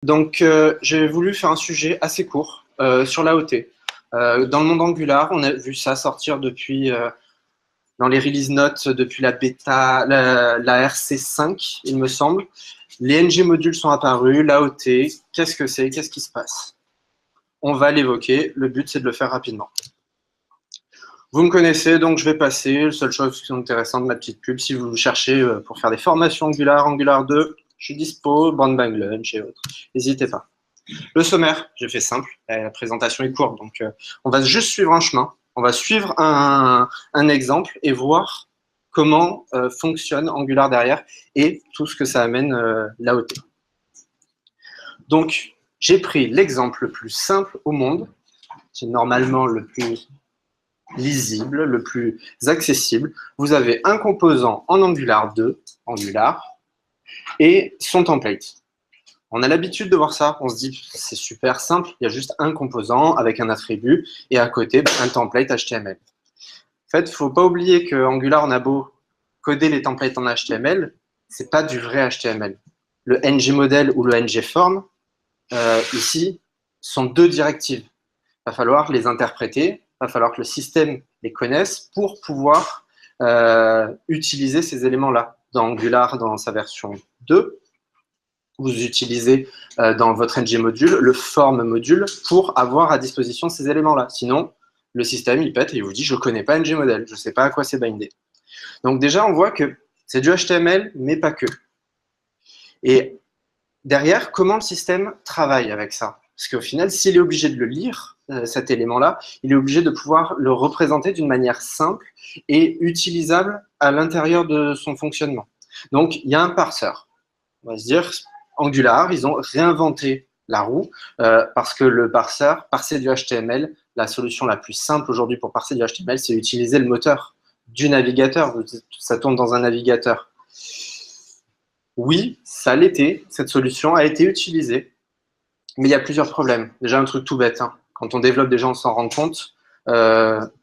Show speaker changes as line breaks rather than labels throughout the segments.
Donc, j'ai voulu faire un sujet assez court sur l'AOT. Dans le monde Angular, on a vu ça sortir depuis, dans les release notes, depuis la bêta, la RC5, il me semble. Les NG modules sont apparus, l'AOT, qu'est-ce que c'est, qu'est-ce qui se passe? On va l'évoquer, le but c'est de le faire rapidement. Vous me connaissez, donc je vais passer. La seule chose qui est intéressante, ma petite pub, si vous cherchez pour faire des formations Angular, Angular 2, je suis dispo, Brandbang Lunch et autres. N'hésitez pas. Le sommaire, j'ai fait simple, la présentation est courte, donc on va juste suivre un chemin, on va suivre un exemple et voir comment fonctionne Angular derrière et tout ce que ça amène l'AOT. Donc, j'ai pris l'exemple le plus simple au monde, c'est normalement le plus lisible, le plus accessible. Vous avez un composant en Angular 2, Angular, et son template. On a l'habitude de voir ça, on se dit c'est super simple, il y a juste un composant avec un attribut et à côté un template HTML. En fait, il ne faut pas oublier que Angular, on a beau coder les templates en HTML, ce n'est pas du vrai HTML. Le ngModel ou le ngForm, ici, sont deux directives. Il va falloir les interpréter, il va falloir que le système les connaisse pour pouvoir utiliser ces éléments-là. Dans Angular, dans sa version 2, vous utilisez dans votre ngModule le form module pour avoir à disposition ces éléments-là. Sinon, le système, il pète et il vous dit « je ne connais pas ngModel, je ne sais pas à quoi c'est bindé ». Donc déjà, on voit que c'est du HTML, mais pas que. Et derrière, comment le système travaille avec ça? Parce qu'au final, s'il est obligé de le lire, cet élément-là, il est obligé de pouvoir le représenter d'une manière simple et utilisable à l'intérieur de son fonctionnement. Donc, il y a un parseur. On va se dire, Angular, ils ont réinventé la roue parce que le parseur, parser du HTML, la solution la plus simple aujourd'hui pour parser du HTML, c'est utiliser le moteur du navigateur. Ça tourne dans un navigateur. Oui, ça l'était, cette solution a été utilisée, mais il y a plusieurs problèmes. Déjà, un truc tout bête, hein. Quand on développe, des gens s'en rendent compte.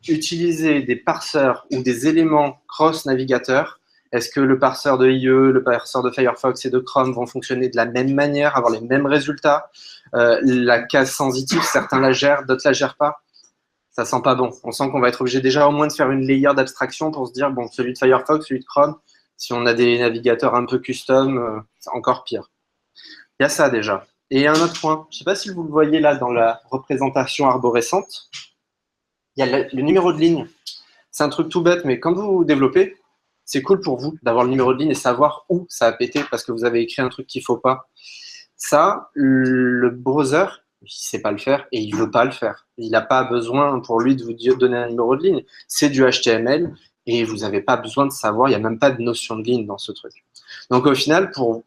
Utiliser des parseurs ou des éléments cross-navigateurs, est-ce que le parseur de IE, le parseur de Firefox et de Chrome vont fonctionner de la même manière, avoir les mêmes résultats? La case sensitive, certains la gèrent, d'autres la gèrent pas. Ça sent pas bon. On sent qu'on va être obligé déjà au moins de faire une layer d'abstraction pour se dire, bon, celui de Firefox, celui de Chrome, si on a des navigateurs un peu custom, c'est encore pire. Il y a ça déjà. Et un autre point, je ne sais pas si vous le voyez là dans la représentation arborescente, il y a le numéro de ligne. C'est un truc tout bête, mais quand vous développez, c'est cool pour vous d'avoir le numéro de ligne et savoir où ça a pété parce que vous avez écrit un truc qu'il ne faut pas. Ça, le browser, il ne sait pas le faire et il ne veut pas le faire. Il n'a pas besoin pour lui de vous donner un numéro de ligne. C'est du HTML et vous n'avez pas besoin de savoir, il n'y a même pas de notion de ligne dans ce truc. Donc au final, pour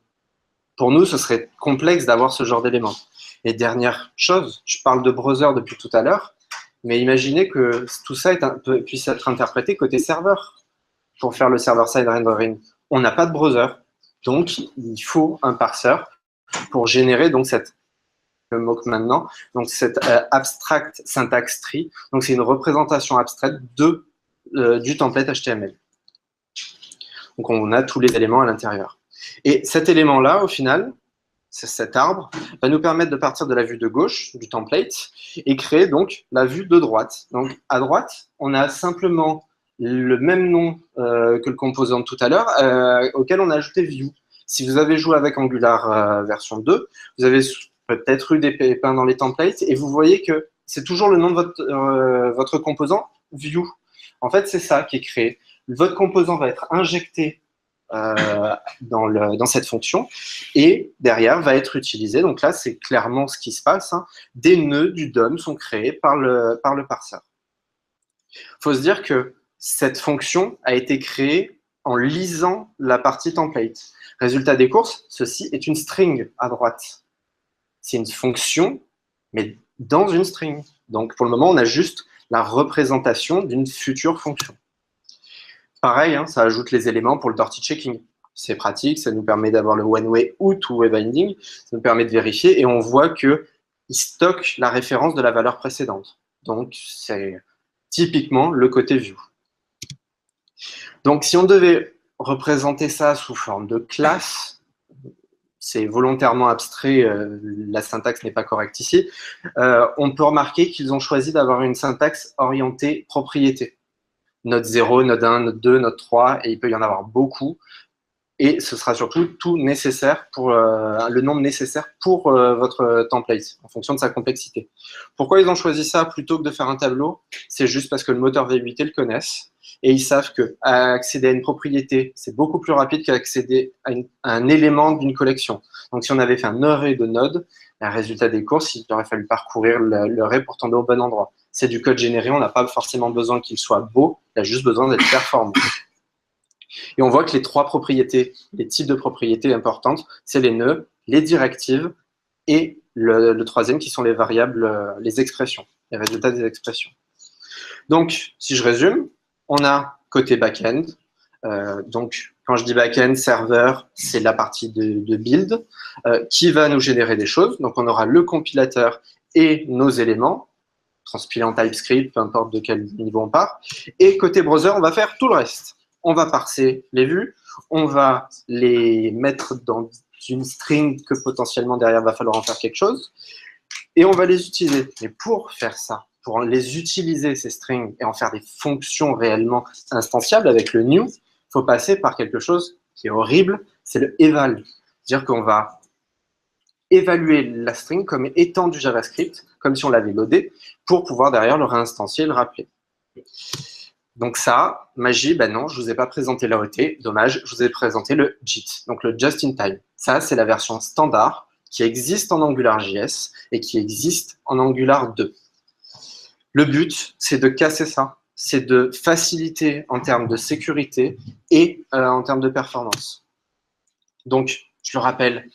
nous, ce serait complexe d'avoir ce genre d'éléments. Et dernière chose, je parle de browser depuis tout à l'heure, mais imaginez que tout ça puisse être interprété côté serveur pour faire le server-side rendering. On n'a pas de browser, donc il faut un parseur pour générer donc le mock maintenant, donc cette abstract syntax tree. Donc c'est une représentation abstraite du template HTML. Donc on a tous les éléments à l'intérieur. Et cet élément-là, au final, cet arbre, va nous permettre de partir de la vue de gauche du template et créer donc la vue de droite. Donc à droite, on a simplement le même nom que le composant de tout à l'heure, auquel on a ajouté view. Si vous avez joué avec Angular version 2, vous avez peut-être eu des pépins dans les templates et vous voyez que c'est toujours le nom de votre composant view. En fait, c'est ça qui est créé. Votre composant va être injecté dans cette fonction et derrière va être utilisé. Donc là, c'est clairement ce qui se passe. Hein. Des nœuds du DOM sont créés par le parseur. Il faut se dire que cette fonction a été créée en lisant la partie template. Résultat des courses, ceci est une string à droite. C'est une fonction, mais dans une string. Donc pour le moment, on a juste la représentation d'une future fonction. Pareil, hein, ça ajoute les éléments pour le dirty checking. C'est pratique, ça nous permet d'avoir le one-way ou two-way binding, ça nous permet de vérifier et on voit qu'il stocke la référence de la valeur précédente. Donc, c'est typiquement le côté view. Donc, si on devait représenter ça sous forme de classe, c'est volontairement abstrait, la syntaxe n'est pas correcte ici, on peut remarquer qu'ils ont choisi d'avoir une syntaxe orientée propriété. Node 0, node 1, node 2, node 3, et il peut y en avoir beaucoup. Et ce sera surtout tout nécessaire pour le nombre nécessaire pour votre template, en fonction de sa complexité. Pourquoi ils ont choisi ça plutôt que de faire un tableau? C'est juste parce que le moteur V8 le connaissent, et ils savent qu'accéder à une propriété, c'est beaucoup plus rapide qu'accéder à un élément d'une collection. Donc si on avait fait un array de nodes, un résultat des courses, il aurait fallu parcourir l'array pour tomber au bon endroit. C'est du code généré, on n'a pas forcément besoin qu'il soit beau, il a juste besoin d'être performant. Et on voit que les trois propriétés, les types de propriétés importantes, c'est les nœuds, les directives et le troisième qui sont les variables, les expressions, les résultats des expressions. Donc, si je résume, on a côté back-end. Donc, quand je dis back-end, serveur, c'est la partie de build qui va nous générer des choses. Donc, on aura le compilateur et nos éléments, transpilés en TypeScript, peu importe de quel niveau on part. Et côté browser, on va faire tout le reste. On va parser les vues, on va les mettre dans une string que potentiellement derrière, il va falloir en faire quelque chose, et on va les utiliser. Mais pour faire ça, pour les utiliser, ces strings, et en faire des fonctions réellement instanciables avec le new, il faut passer par quelque chose qui est horrible, c'est le eval. C'est-à-dire qu'on va évaluer la string comme étant du JavaScript, comme si on l'avait loadé, pour pouvoir derrière le réinstancier et le rappeler. Donc ça, magie, ben non, je ne vous ai pas présenté l'AOT, dommage, je vous ai présenté le JIT, donc le Just in Time. Ça, c'est la version standard qui existe en AngularJS et qui existe en Angular 2. Le but, c'est de casser ça, c'est de faciliter en termes de sécurité et en termes de performance. Donc, je le rappelle,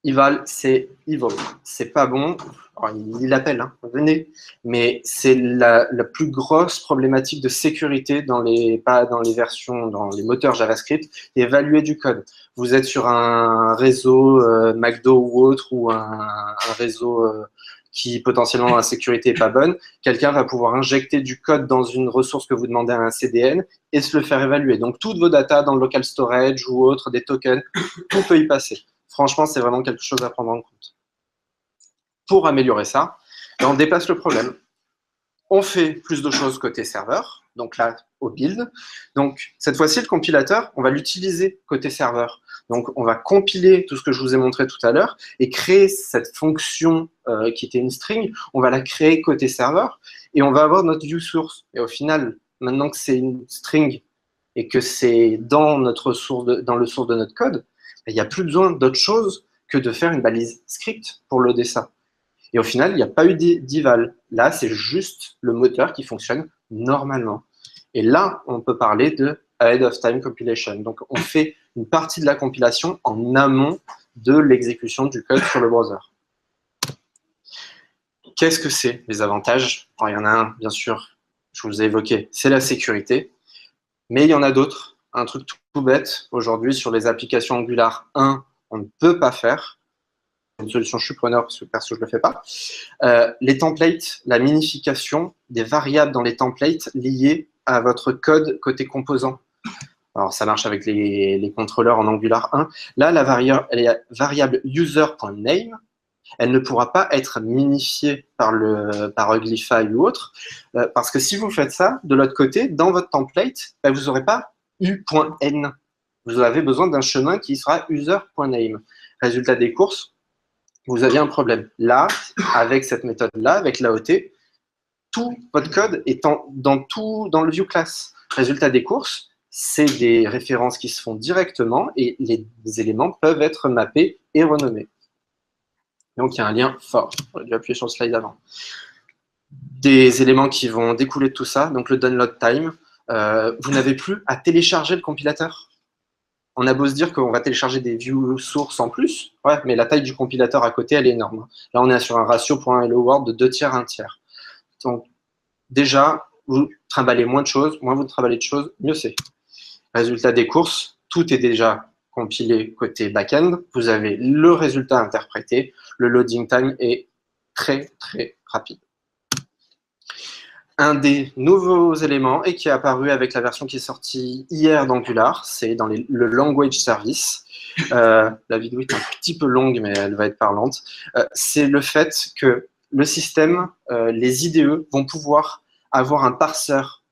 eval, c'est evil. C'est pas bon. Alors, il l'appelle, hein, venez. Mais c'est la plus grosse problématique de sécurité dans les versions, dans les moteurs JavaScript, évaluer du code. Vous êtes sur un réseau McDo ou autre, ou un réseau qui potentiellement la sécurité est pas bonne. Quelqu'un va pouvoir injecter du code dans une ressource que vous demandez à un CDN et se le faire évaluer. Donc, toutes vos datas dans le local storage ou autre, des tokens, tout peut y passer. Franchement, c'est vraiment quelque chose à prendre en compte. Pour améliorer ça, on dépasse le problème. On fait plus de choses côté serveur, donc là, au build. Donc, cette fois-ci, le compilateur, on va l'utiliser côté serveur. Donc, on va compiler tout ce que je vous ai montré tout à l'heure et créer cette fonction qui était une string, on va la créer côté serveur et on va avoir notre view source. Et au final, maintenant que c'est une string et que c'est dans notre source dans le source de notre code, il n'y a plus besoin d'autre chose que de faire une balise script pour loader ça. Et au final, il n'y a pas eu d'eval. Là, c'est juste le moteur qui fonctionne normalement. Et là, on peut parler de ahead of time compilation. Donc, on fait une partie de la compilation en amont de l'exécution du code sur le browser. Qu'est-ce que c'est les avantages? Alors, il y en a un, bien sûr, je vous ai évoqué, c'est la sécurité. Mais il y en a d'autres. Un truc tout bête, aujourd'hui, sur les applications Angular 1, on ne peut pas faire. Une solution, je suis preneur parce que perso, je ne le fais pas. Les templates, la minification des variables dans les templates liées à votre code côté composant. Alors, ça marche avec les contrôleurs en Angular 1. Là, la variable user.name, elle ne pourra pas être minifiée par Uglify ou autre, parce que si vous faites ça, de l'autre côté, dans votre template, vous n'aurez pas u.n. Vous avez besoin d'un chemin qui sera user.name. Résultat des courses, vous aviez un problème. Là, avec cette méthode-là, avec l'AOT, tout votre code est dans le view class. Résultat des courses, c'est des références qui se font directement et les éléments peuvent être mappés et renommés. Donc, il y a un lien fort. On a dû appuyer sur le slide avant. Des éléments qui vont découler de tout ça, donc le download time. Vous n'avez plus à télécharger le compilateur. On a beau se dire qu'on va télécharger des view sources en plus, ouais, mais la taille du compilateur à côté, elle est énorme. Là, on est sur un ratio pour un hello world de 2 tiers, 1 tiers. Donc, déjà, vous trimballez moins de choses, moins vous trimballez de choses, mieux c'est. Résultat des courses, tout est déjà compilé côté back-end. Vous avez le résultat interprété. Le loading time est très, très rapide. un des nouveaux éléments et qui est apparu avec la version qui est sortie hier d'Angular, c'est dans le language service. La vidéo est un petit peu longue, mais elle va être parlante. C'est le fait que le système, les IDE, vont pouvoir avoir un parseur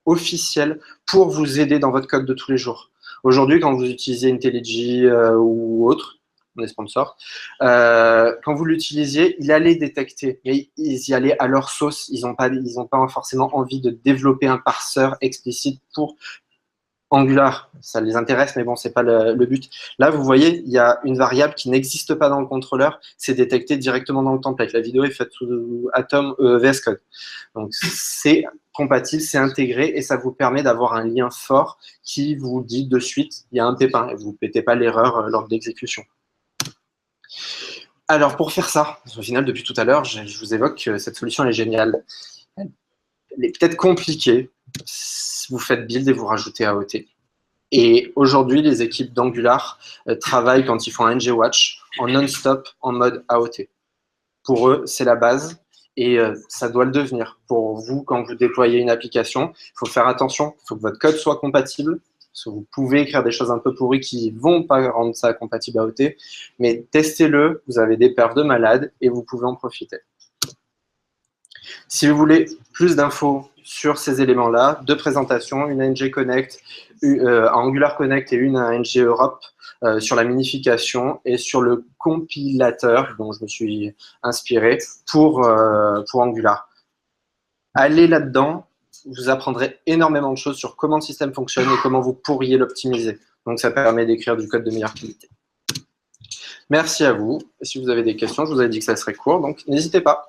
officiel pour vous aider dans votre code de tous les jours. Aujourd'hui, quand vous utilisez IntelliJ ou autre, on est sponsor, quand vous l'utilisiez, il allait détecter, mais ils y allaient à leur sauce. Ils n'ont pas forcément envie de développer un parseur explicite pour Angular. Ça les intéresse, mais bon, c'est pas le but. Là, vous voyez, il y a une variable qui n'existe pas dans le contrôleur, c'est détecté directement dans le template. La vidéo est faite sous Atom VS Code. Donc, c'est compatible, c'est intégré et ça vous permet d'avoir un lien fort qui vous dit de suite, il y a un pépin et vous ne pétez pas l'erreur lors de l'exécution. Alors, pour faire ça, au final, depuis tout à l'heure, je vous évoque que cette solution elle est géniale. Elle est peut-être compliquée. Vous faites build et vous rajoutez AOT. Et aujourd'hui, les équipes d'Angular travaillent quand ils font un ngWatch en non-stop en mode AOT. Pour eux, c'est la base et ça doit le devenir. Pour vous, quand vous déployez une application, il faut faire attention. Il faut que votre code soit compatible. Parce que vous pouvez écrire des choses un peu pourries qui ne vont pas rendre ça compatible AOT. Mais testez-le, vous avez des perfs de malade et vous pouvez en profiter. Si vous voulez plus d'infos sur ces éléments-là, deux présentations, une à NG Connect, à Angular Connect et une à NG Europe sur la minification et sur le compilateur dont je me suis inspiré pour Angular. Allez là-dedans, vous apprendrez énormément de choses sur comment le système fonctionne et comment vous pourriez l'optimiser. Donc, ça permet d'écrire du code de meilleure qualité. Merci à vous. Et si vous avez des questions, je vous avais dit que ça serait court, donc n'hésitez pas.